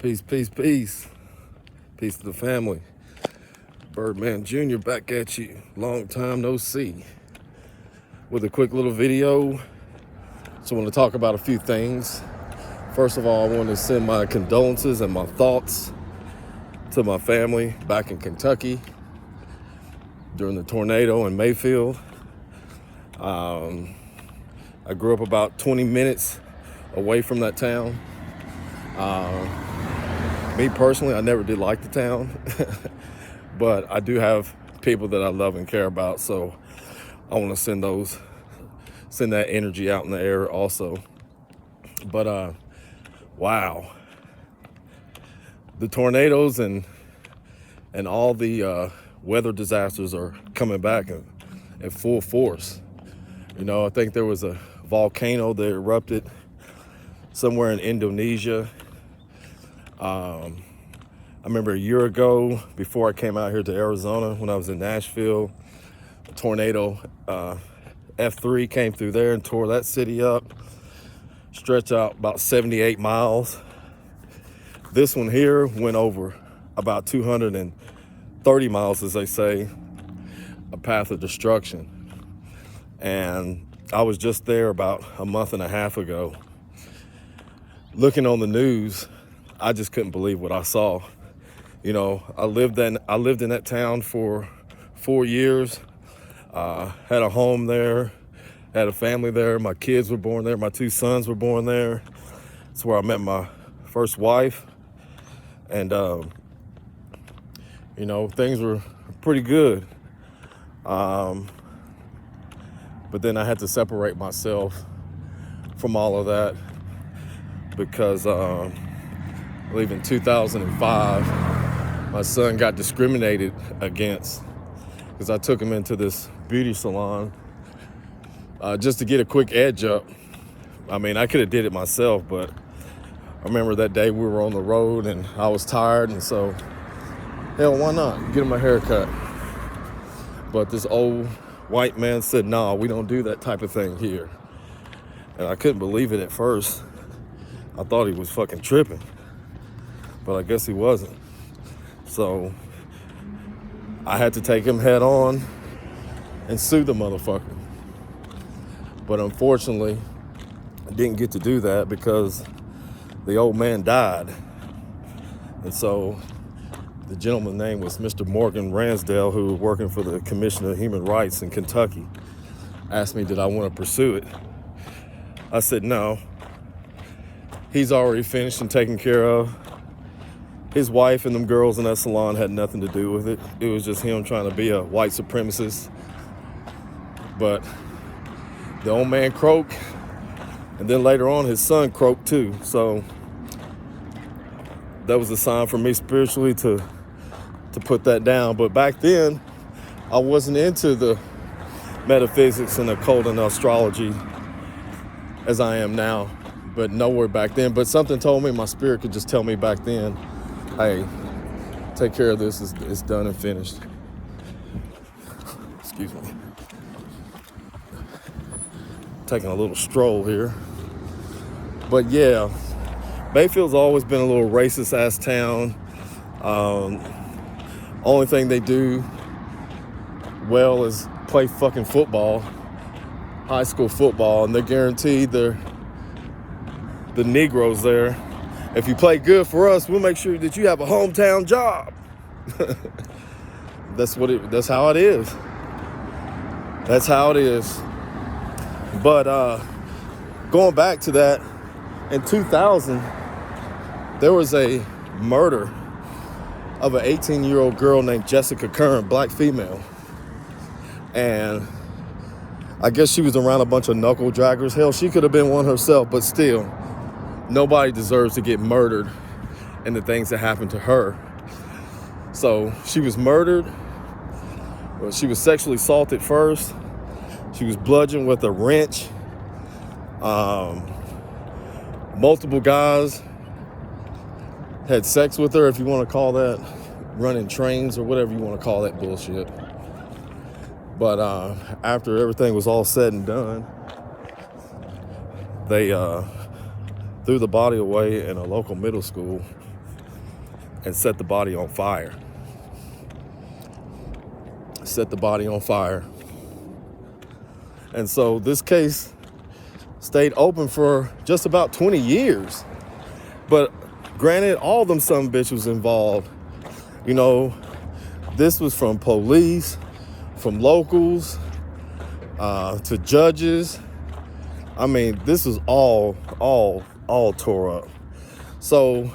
Peace, peace, peace. Peace to the family. Birdman Jr. back at you. Long time no see. With a quick little video. So I want to talk about a few things. First of all, I want to send my condolences and my thoughts to my family back in Kentucky during the tornado in Mayfield. I grew up about 20 minutes away from that town. Me personally, I never did like the town, but I do have people that I love and care about, so I want to send that energy out in the air also. But wow, the tornadoes and all the weather disasters are coming back in full force. You know, I think there was a volcano that erupted somewhere in Indonesia. I remember a year ago, before I came out here to Arizona, when I was in Nashville, a tornado F3 came through there and tore that city up, stretched out about 78 miles. This one here went over about 230 miles, as they say, a path of destruction. And I was just there about a month and a half ago. Looking on the news, I just couldn't believe what I saw. You know, I lived in that town for 4 years. Had a home there, had a family there. My kids were born there. My 2 sons were born there. It's where I met my first wife. And, you know, things were pretty good. But then I had to separate myself from all of that because I believe in 2005, my son got discriminated against because I took him into this beauty salon just to get a quick edge up. I mean, I could have did it myself, but I remember that day we were on the road and I was tired, and so, hell, why not? Get him a haircut. But this old white man said, "Nah, we don't do that type of thing here." And I couldn't believe it at first. I thought he was fucking tripping, but I guess he wasn't. So I had to take him head on and sue the motherfucker. But unfortunately, I didn't get to do that because the old man died. And so the gentleman's name was Mr. Morgan Ransdale, who was working for the Commission of Human Rights in Kentucky, asked me, did I want to pursue it? I said no. He's already finished and taken care of. His wife and them girls in that salon had nothing to do with it. It was just him trying to be a white supremacist. But the old man croaked, and then later on his son croaked too. So that was a sign for me spiritually to put that down. But back then, I wasn't into the metaphysics and occult and astrology as I am now, but nowhere back then. But something told me, my spirit could just tell me back then, hey, take care of this, it's done and finished. Excuse me. Taking a little stroll here. But yeah, Mayfield's always been a little racist ass town. Only thing they do well is play fucking football, high school football, and they're guaranteed the Negroes there. If you play good for us, we'll make sure that you have a hometown job. That's how it is. That's how it is. But going back to that, in 2000, there was a murder of an 18-year-old girl named Jessica Curran, black female. And I guess she was around a bunch of knuckle draggers. Hell, she could have been one herself, but still, nobody deserves to get murdered and the things that happened to her. So she was murdered. Well, she was sexually assaulted first. She was bludgeoned with a wrench. Multiple guys had sex with her, if you want to call that running trains or whatever you want to call that bullshit. But after everything was all said and done, they threw the body away in a local middle school and set the body on fire. Set the body on fire. And so this case stayed open for just about 20 years. But granted, all them son of a bitch was involved. You know, this was from police, from locals, to judges. I mean, this was all tore up. So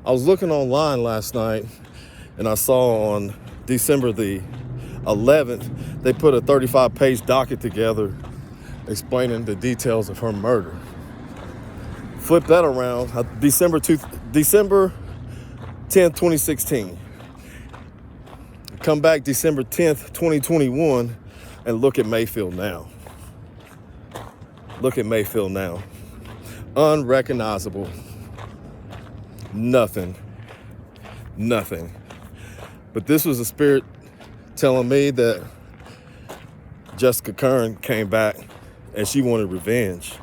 I was looking online last night and I saw on December the 11th, they put a 35-page docket together explaining the details of her murder. Flip that around, December 10th, 2016. Come back December 10th, 2021, and look at Mayfield now. Look at Mayfield now. Unrecognizable. Nothing. But this was a spirit telling me that Jessica Kern came back and she wanted revenge.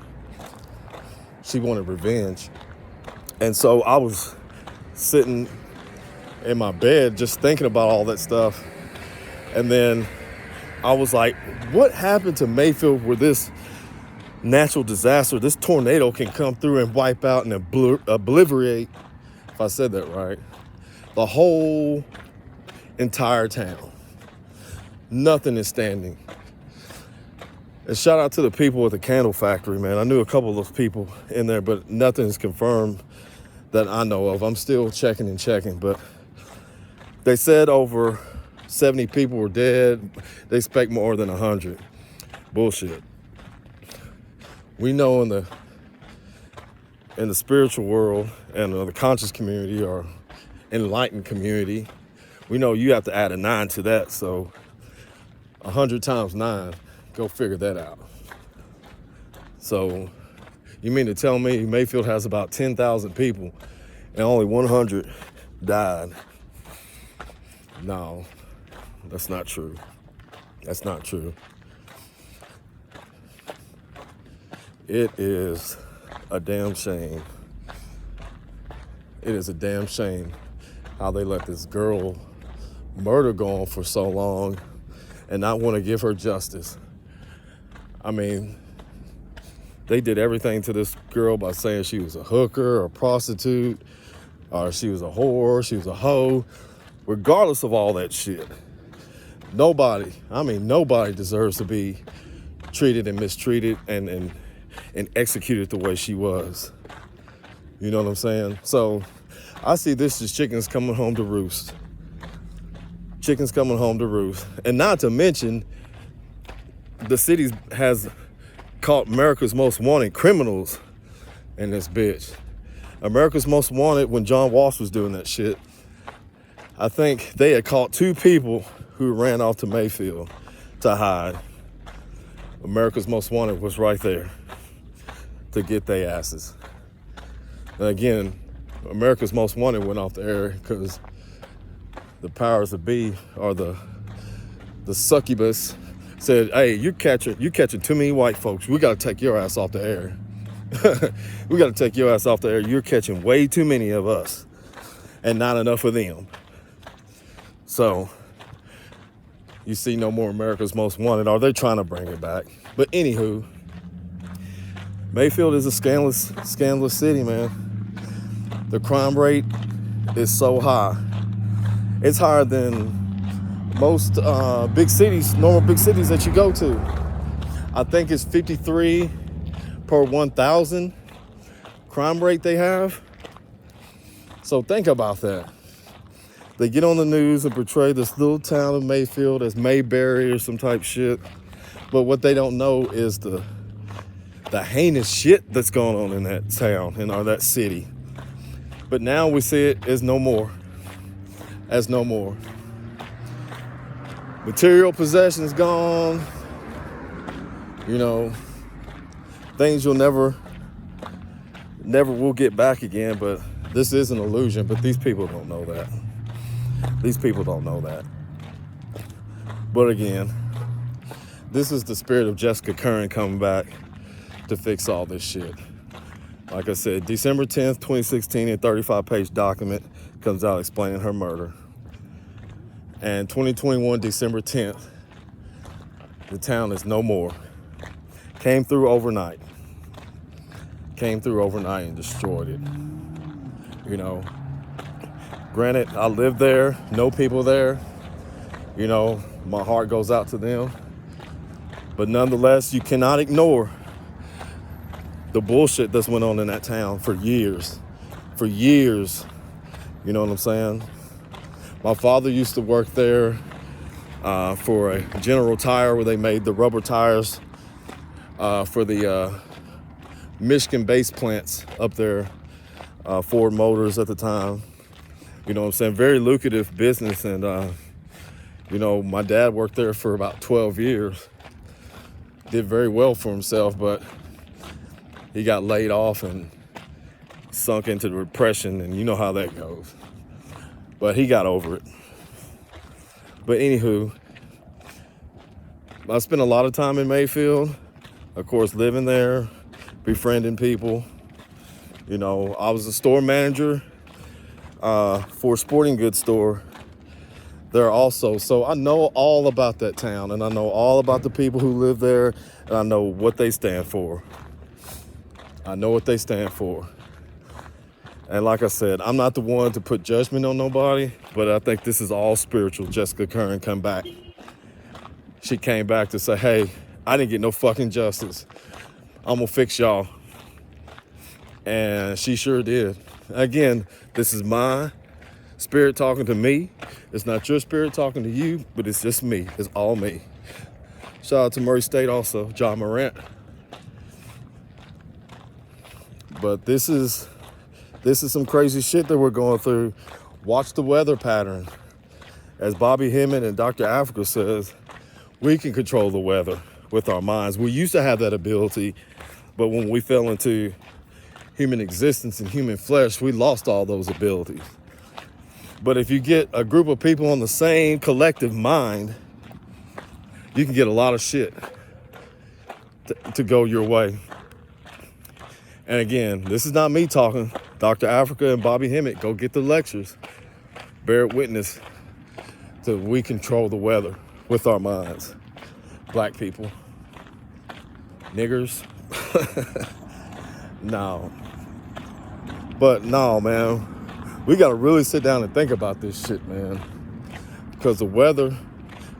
And so I was sitting in my bed just thinking about all that stuff. And then I was like, what happened to Mayfield where this natural disaster, this tornado can come through and wipe out and obliterate, if I said that right, the whole entire town? Nothing is standing. And shout out to the people at the candle factory, man. I knew a couple of those people in there, but nothing is confirmed that I know of. I'm still checking, but they said over 70 people were dead. They expect more than 100. Bullshit. We know in the spiritual world and the conscious community or enlightened community, we know you have to add a 9 to that. So 100 times 9, go figure that out. So you mean to tell me Mayfield has about 10,000 people and only 100 died? No, that's not true. That's not true. It is a damn shame. It is a damn shame how they let this girl murder go on for so long and not want to give her justice. I mean, they did everything to this girl by saying she was a hooker or a prostitute, or she was a whore, she was a hoe. Regardless of all that shit, nobody deserves to be treated and mistreated and executed the way she was. You know what I'm saying? So I see this as chickens coming home to roost. Chickens coming home to roost. And not to mention, the city has caught America's Most Wanted criminals in this bitch. America's Most Wanted, when John Walsh was doing that shit, I think they had caught 2 people who ran off to Mayfield to hide. America's Most Wanted was right there to get their asses. And again, America's Most Wanted went off the air because the powers that be, or the succubus, said, hey, you're catching too many white folks. We got to take your ass off the air. We got to take your ass off the air. You're catching way too many of us and not enough of them. So you see no more America's Most Wanted, or they're trying to bring it back. But anywho, Mayfield is a scandalous city, man. The crime rate is so high. It's higher than most normal big cities that you go to. I think it's 53 per 1,000 crime rate they have. So think about that. They get on the news and portray this little town of Mayfield as Mayberry or some type shit. But what they don't know is the heinous shit that's going on in that town and or that city. But now we see it as no more. Material possessions gone. You know, things you'll never will get back again, but this is an illusion, but these people don't know that. But again, this is the spirit of Jessica Kern coming back to fix all this shit. Like I said, December 10th, 2016, a 35-page document comes out explaining her murder. And 2021, December 10th, the town is no more. Came through overnight and destroyed it. You know, granted, I live there, know people there. You know, my heart goes out to them. But nonetheless, you cannot ignore the bullshit that's went on in that town for years. For years. You know what I'm saying? My father used to work there for a General Tire where they made the rubber tires for the Michigan base plants up there, Ford Motors at the time. You know what I'm saying? Very lucrative business. And, you know, my dad worked there for about 12 years. Did very well for himself, but he got laid off and sunk into the depression, and you know how that goes. But he got over it. But anywho, I spent a lot of time in Mayfield, of course, living there, befriending people. You know, I was a store manager for a sporting goods store there also. So I know all about that town, and I know all about the people who live there, and I know what they stand for. I know what they stand for. And like I said, I'm not the one to put judgment on nobody, but I think this is all spiritual. Jessica Curran come back. She came back to say, hey, I didn't get no fucking justice. I'm gonna fix y'all. And she sure did. Again, this is my spirit talking to me. It's not your spirit talking to you, but it's just me. It's all me. Shout out to Murray State also, John Morant. But this is some crazy shit that we're going through. Watch the weather pattern. As Bobby Hemmett and Dr. Africa says, we can control the weather with our minds. We used to have that ability, but when we fell into human existence and human flesh, we lost all those abilities. But if you get a group of people on the same collective mind, you can get a lot of shit to go your way. And again, this is not me talking. Dr. Africa and Bobby Hemmett, go get the lectures. Bear witness to we control the weather with our minds. Black people. Niggers. No. But no, man. We got to really sit down and think about this shit, man. Because the weather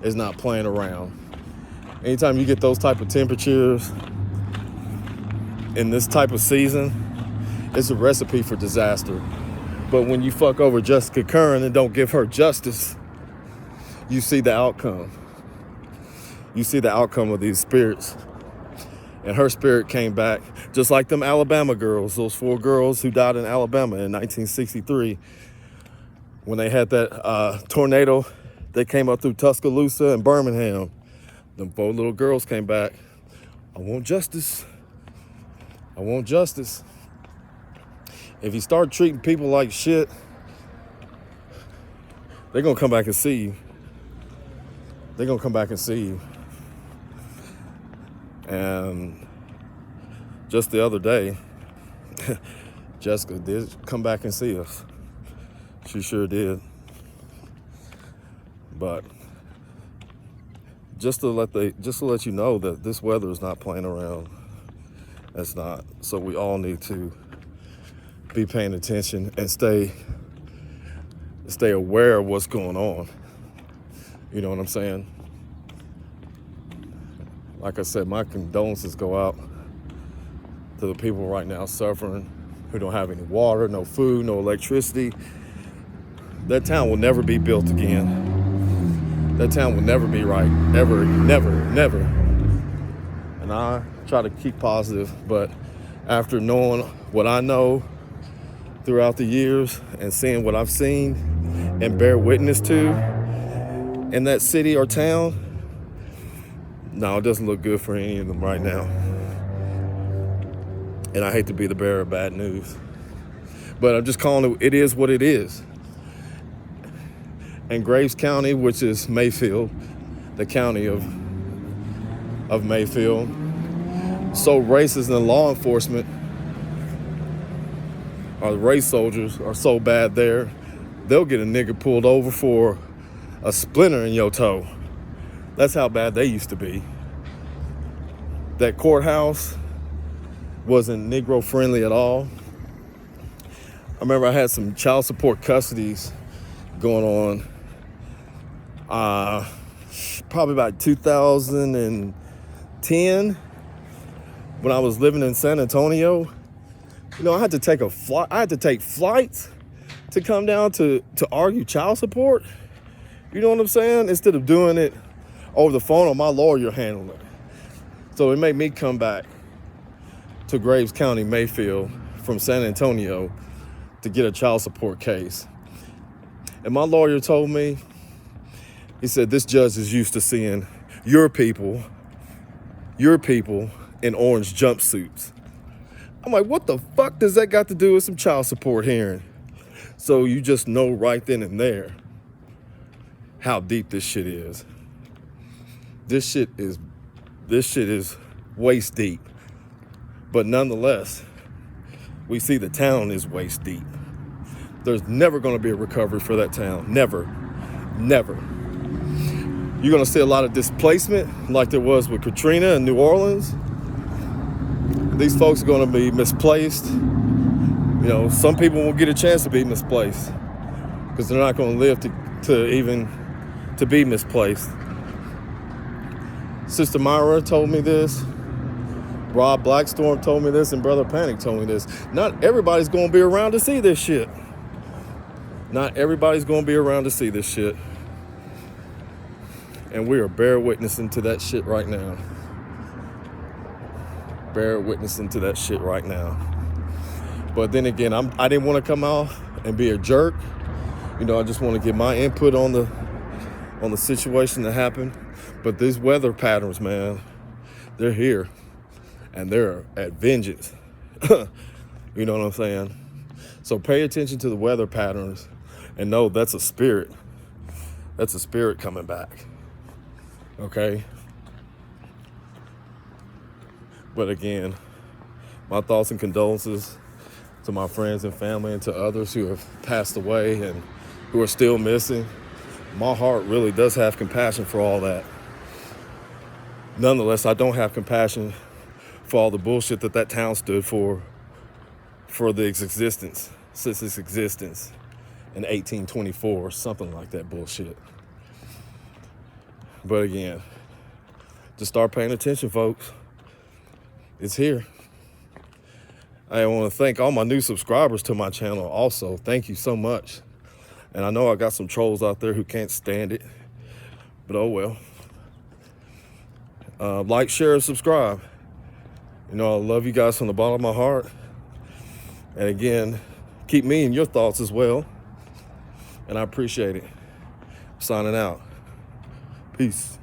is not playing around. Anytime you get those type of temperatures in this type of season, it's a recipe for disaster. But when you fuck over Jessica Curran and don't give her justice, you see the outcome. You see the outcome of these spirits. And her spirit came back, just like them Alabama girls, those 4 girls who died in Alabama in 1963. When they had that tornado that came up through Tuscaloosa and Birmingham. Them 4 little girls came back. I want justice. I want justice. If you start treating people like shit, they're going to come back and see you. They're going to come back and see you. And just the other day, Jessica did come back and see us. She sure did. But just to let you know that this weather is not playing around. It's not. So we all need to be paying attention and stay aware of what's going on. You know what I'm saying? Like I said, my condolences go out to the people right now suffering, who don't have any water, no food, no electricity. That town will never be built again. That town will never be right. Ever, never, never. And I try to keep positive, but after knowing what I know throughout the years and seeing what I've seen and bear witness to in that city or town, no, it doesn't look good for any of them right now. And I hate to be the bearer of bad news, but I'm just calling it is what it is. And Graves County, which is Mayfield, the county of Mayfield, so racist, and law enforcement, our race soldiers are so bad there they'll get a nigga pulled over for a splinter in your toe. That's how bad they used to be. That courthouse wasn't Negro friendly at all. I remember I had some child support custodies going on, probably about 2010, when I was living in San Antonio. You know, I had to take flights to come down to argue child support. You know what I'm saying? Instead of doing it over the phone or my lawyer handling it. So it made me come back to Graves County, Mayfield, from San Antonio to get a child support case. And my lawyer told me, he said, this judge is used to seeing your people in orange jumpsuits. I'm like, what the fuck does that got to do with some child support hearing? So you just know right then and there how deep this shit is. This shit is waist deep. But nonetheless, we see the town is waist deep. There's never gonna be a recovery for that town. Never. You're gonna see a lot of displacement like there was with Katrina in New Orleans. These folks are gonna be misplaced. You know, some people won't get a chance to be misplaced because they're not gonna live to be misplaced. Sister Myra told me this. Rob Blackstorm told me this, and Brother Panic told me this. Not everybody's gonna be around to see this shit. Not everybody's gonna be around to see this shit. And we are bear witnessing to that shit right now. Bear witnessing to that shit right now. But then again, I didn't want to come out and be a jerk. You know, I just want to get my input on the situation that happened. But these weather patterns, man, they're here. And they're at vengeance. You know what I'm saying? So pay attention to the weather patterns and know that's a spirit. That's a spirit coming back. Okay? But again, my thoughts and condolences to my friends and family and to others who have passed away and who are still missing. My heart really does have compassion for all that. Nonetheless, I don't have compassion for all the bullshit that town stood for its existence, since its existence in 1824 or something like that bullshit. But again, just start paying attention, folks. It's here. I want to thank all my new subscribers to my channel also. Thank you so much. And I know I got some trolls out there who can't stand it, but oh well. Like, share, and subscribe. You know, I love you guys from the bottom of my heart. And again, keep me in your thoughts as well. And I appreciate it. Signing out. Peace.